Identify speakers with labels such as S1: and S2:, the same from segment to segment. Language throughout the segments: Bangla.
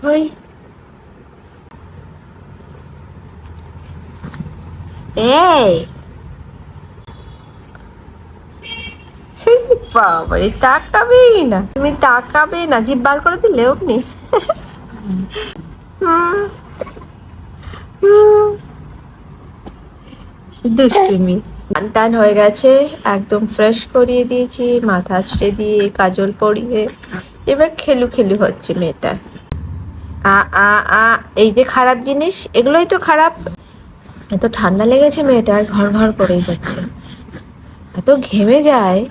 S1: ওই এই বাবারে, তাকাবে না, তুমি তাকাবে না, জিভ বার করে দিলে অমনি। হুম, হুম, দুষ্টুমি। টান টান হয়ে গেছে, একদম ফ্রেশ করিয়ে দিয়েছি, মাথা আছড়ে দিয়ে কাজল পরিয়ে। এবার খেলু খেলু হচ্ছে মেয়েটা। আ আ আ এই যে খারাপ জিনিস, এগুলোই তো খারাপ। এত ঠান্ডা লেগেছে মেয়েটার, ঘর ঘর করেই যাচ্ছে, এত ঘেমে যায়।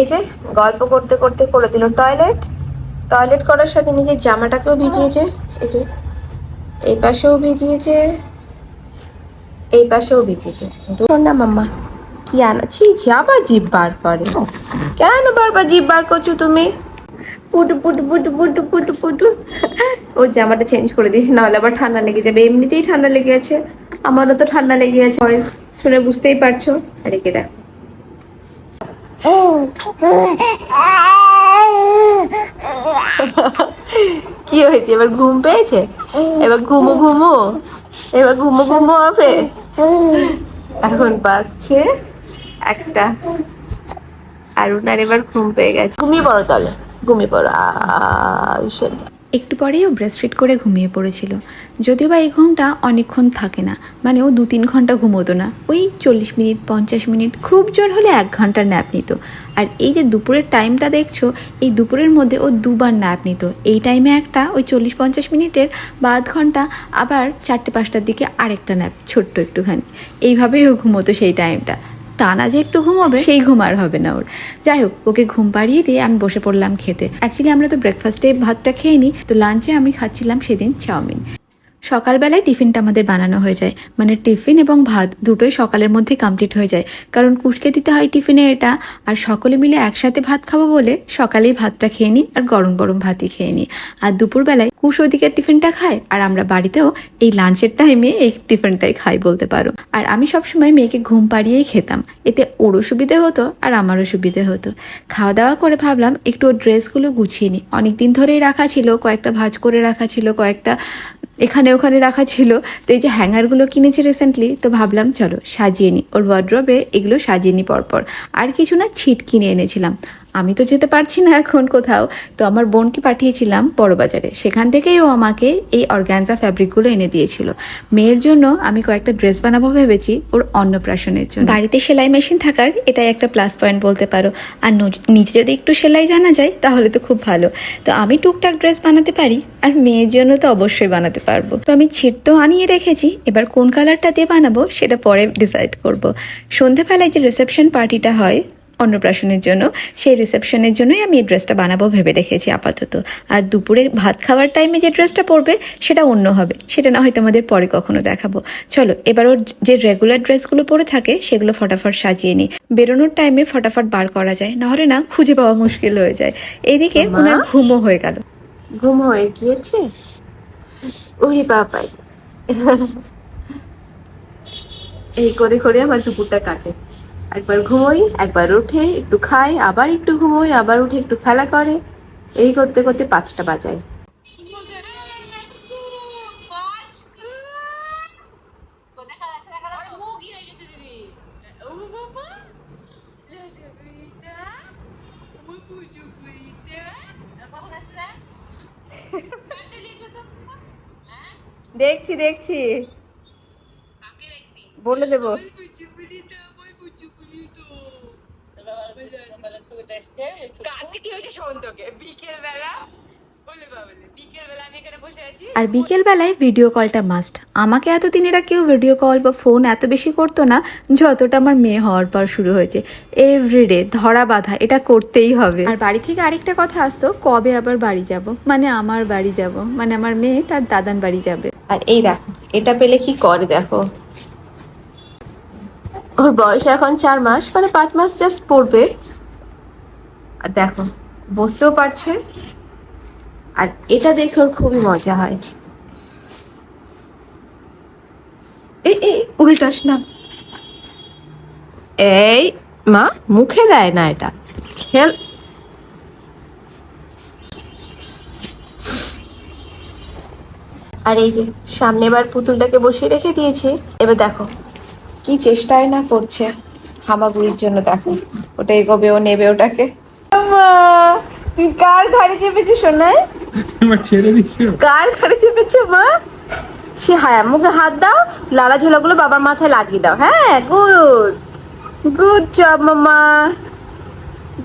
S1: এই যে গল্প করতে করতে করে দিল টয়লেট। টয়লেট করার সাথে নিজের জামাটাকেও ভিজিয়েছে। এই যে এই পাশেও ভিজিয়েছে, এই পাশেও ভিজিয়েছে। শোন না মাম্মা, কি আনাছি, আবার জিভ বার করে। কেন বারবার জিভ বার করছো তুমি? পুটু পুটু পুটু পুটু পুটু পুটু। ওর জামাটা চেঞ্জ করে দিই, নাহলে আবার ঠান্ডা লেগে যাবে। এমনিতেই ঠান্ডা লেগে আছে, আমারও তো ঠান্ডা লেগে আছে, ভয়েস শুনে বুঝতেই পারছো। আর একে দেখ, কি হয়েছে, এবার ঘুম পেয়েছে? এবার ঘুমো ঘুমো, এবার ঘুমো ঘুমো হবে। এখন পাচ্ছে একটা, আর উনার এবার ঘুম পেয়ে গেছে। ঘুমিয়ে পড়ো তাহলে, ঘুমিয়ে পড়ো।
S2: একটু পরেই ও ব্রেস্টফিড করে ঘুমিয়ে পড়েছিল। যদিও বা এই ঘুমটা অনেকক্ষণ থাকে না, মানে ও 2-3 ঘন্টা ঘুমোতো না, ওই 40 মিনিট 50 মিনিট, খুব জোর হলে 1 ঘন্টার ন্যাপ নিত। আর এই যে দুপুরের টাইমটা দেখছো, এই দুপুরের মধ্যে ও 2বার ন্যাপ নিত। এই টাইমে একটা, ওই 40-50 মিনিটের বা আধ ঘন্টা, আবার 4টে-5টার দিকে আরেকটা ন্যাপ, ছোট্ট একটুখানি। এইভাবেই ও ঘুমোতো সেই টাইমটা। টানা যে একটু ঘুমোবে সেই ঘুম আর হবে না ওর। যাই হোক, ওকে ঘুম পাড়িয়ে দিয়ে আমি বসে পড়লাম খেতে। অ্যাকচুয়ালি আমরা তো ব্রেকফাস্টে ভাতটা খেয়ে নিই, তো লাঞ্চে আমি খাচ্ছিলাম সেদিন চাউমিন। সকালবেলায় টিফিনটা আমাদের বানানো হয়ে যায়, মানে টিফিন এবং ভাত দুটোই সকালের মধ্যে কমপ্লিট হয়ে যায়, কারণ কুশকে দিতে হয় টিফিনে এটা। আর সকলে মিলে একসাথে ভাত খাবো বলে সকালেই ভাতটা খেয়ে নিই, আর গরম গরম ভাতই খেয়ে নিই। আর দুপুরবেলায় কুশ ওদিকে টিফিনটা খায়, আর আমরা বাড়িতেও এই লাঞ্চের টাইমে এই টিফিনটাই খাই বলতে পারো। আর আমি সবসময় মেয়েকে ঘুম পাড়িয়েই খেতাম, এতে ওরও সুবিধে হতো আর আমারও সুবিধে হতো। খাওয়া দাওয়া করে ভাবলাম একটু ওর ড্রেসগুলো গুছিয়ে নিই, অনেকদিন ধরেই রাখা ছিল, কয়েকটা ভাঁজ করে রাখা ছিল, কয়েকটা এখানে ওখানে রাখা ছিল। তো এই যে হ্যাঙ্গারগুলো কিনেছি রিসেন্টলি, তো ভাবলাম চলো সাজিয়ে নিই, ওর ওয়ার্ড্রবে এগুলো সাজিয়ে নিই পরপর। আর কিছু না, ছিট কিনে এনেছিলাম। আমি তো যেতে পারছি না এখন কোথাও, তো আমার বোনকে পাঠিয়েছিলাম বড়বাজারে, সেখান থেকেই ও আমাকে এই অর্গ্যানজা ফ্যাব্রিকগুলো এনে দিয়েছিল। মেয়ের জন্য আমি কয়েকটা ড্রেস বানাবো ভেবেছি, ওর অন্নপ্রাশনের জন্য। বাড়িতে সেলাই মেশিন থাকার এটাই একটা প্লাস পয়েন্ট বলতে পারো। আর নিজে যদি একটু সেলাই জানা যায় তাহলে তো খুব ভালো। তো আমি টুকটাক ড্রেস বানাতে পারি, আর মেয়ের জন্য তো অবশ্যই বানাতে পারবো। তো আমি ছিট তো আনিয়ে রেখেছি, এবার কোন কালারটা দিয়ে বানাবো সেটা পরে ডিসাইড করব। সন্ধেবেলায় যে রিসেপশন পার্টিটা হয় অন্নপ্রাশনের জন্য, সেই রিসেপশনের জন্যই আমি এই ড্রেসটা বানাবো ভেবে রেখেছি আপাতত। আর দুপুরে ভাত খাওয়ার টাইমে যে ড্রেসটা পরবে সেটা অন্য হবে, সেটা না হয়তো আমাদের পরে কখনো দেখাবো। চলো এবার ওর যে রেগুলার ড্রেসগুলো পরে থাকে সেগুলো ফটাফট সাজিয়ে নিই, বেরোনোর টাইমে ফটাফট বার করা যায়, নাহলে না খুঁজে পাওয়া মুশকিল হয়ে যায়। এইদিকে ওনার ঘুমও হয়ে গেল।
S1: ঘুম হয়ে গিয়েছে? ওরে বাবাই, এই করে করে আমার দুপুরটা কাটে। একবার ঘুমোই, একবার উঠে একটু খাই, আবার একটু ঘুমোই, আবার উঠে একটু খেলা করে। এই করতে করতে 5টা বাজায়। দেখছি দেখছি, বলে দেবো।
S2: আর বিকেলবেলায় ভিডিও কলটা মাস্ট। আমাকে এতদিন এরা কেউ ভিডিও কল বা ফোন এত বেশি করতো না, যতটা আমার মেয়ে হওয়ার পর শুরু হয়েছে। এভরিডে ধরা বাঁধা, এটা করতেই হবে। আর বাড়ি থেকে আরেকটা কথা আসতো, কবে আবার বাড়ি যাব, মানে আমার বাড়ি যাব, মানে আমার মেয়ে তার দাদান বাড়ি যাবে।
S1: আর এই দেখো, এটা পেলে কি করে দেখো। ওর বয়স এখন 4 মাস, মানে 5 মাস জাস্ট পড়বে। আর দেখো, বসতেও পারছে। আর এটা দেখে ওর খুবই মজা হয়। এই এই উল্টাস না। এই মা, মুখে দেয় না এটা, খেল। আর এই যে সামনে এবার পুতুলটাকে বসিয়ে রেখে দিয়েছি। এবার দেখো কি চেষ্টাই না করছে হামাগুড়ির জন্য। দেখো ওটা এগোবে, ও নেবে ওটাকে। মা, তুই কার ঘাড়ে চেপেছিস সোনাই?
S3: ছেড়ে দিচ্ছি।
S1: কার ঘাড়ে চেপেছো মা? সে হ্যাঁ, মুখে হাত দাও, লালা ঝোলাগুলো বাবার মাথায় লাগিয়ে দাও। হ্যাঁ, গুড গুড জব মামা,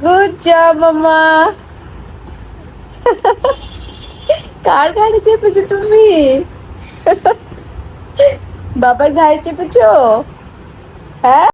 S1: গুড জব মামা। কার ঘাড়ে চেপেছো তুমি? বাবার ঘাড়ে চেপেছো? হ্যাঁ।